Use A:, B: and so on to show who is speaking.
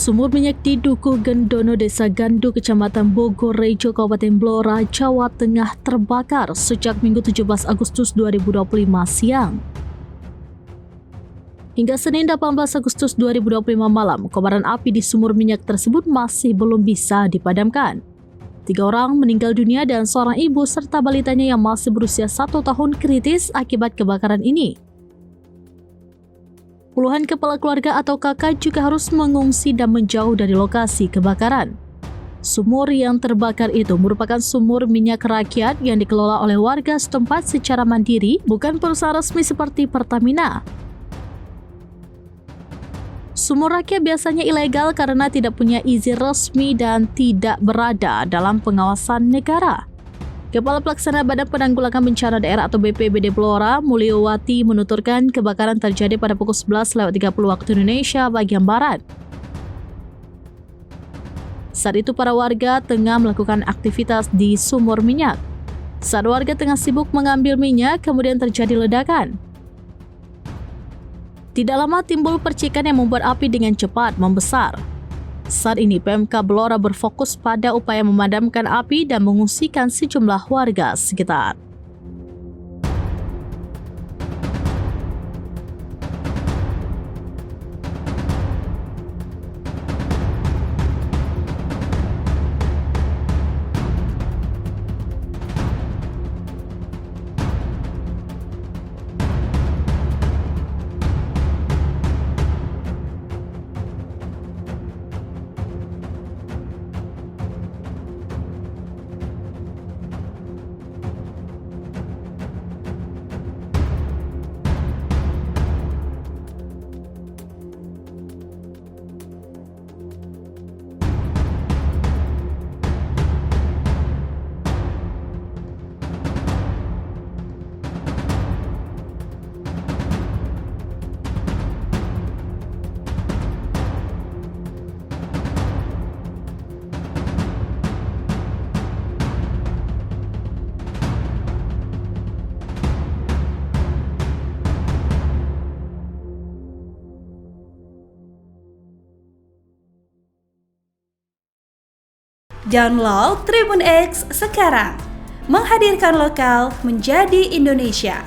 A: Sumur minyak di Dukuh Gendono, Desa Gandu, Kecamatan Bogorrejo, Kabupaten Blora, Jawa Tengah terbakar sejak Minggu 17 Agustus 2025 siang. Hingga Senin 18 Agustus 2025 malam, kobaran api di sumur minyak tersebut masih belum bisa dipadamkan. 3 orang meninggal dunia dan seorang ibu serta balitanya yang masih berusia 1 tahun kritis akibat kebakaran ini. Puluhan kepala keluarga atau kakak juga harus mengungsi dan menjauh dari lokasi kebakaran. Sumur yang terbakar itu merupakan sumur minyak rakyat yang dikelola oleh warga setempat secara mandiri, bukan perusahaan resmi seperti Pertamina. Sumur rakyat biasanya ilegal karena tidak punya izin resmi dan tidak berada dalam pengawasan negara. Kepala Pelaksana Badan Penanggulangan Bencana Daerah atau BPBD Blora, Mulyowati, menuturkan kebakaran terjadi pada pukul 11.30 waktu Indonesia bagian Barat. Saat itu para warga tengah melakukan aktivitas di sumur minyak. Saat warga tengah sibuk mengambil minyak, kemudian terjadi ledakan. Tidak lama timbul percikan yang membuat api dengan cepat membesar. Saat ini PMK Blora berfokus pada upaya memadamkan api dan mengungsikan sejumlah warga sekitar.
B: Download Tribun X sekarang, menghadirkan lokal menjadi Indonesia.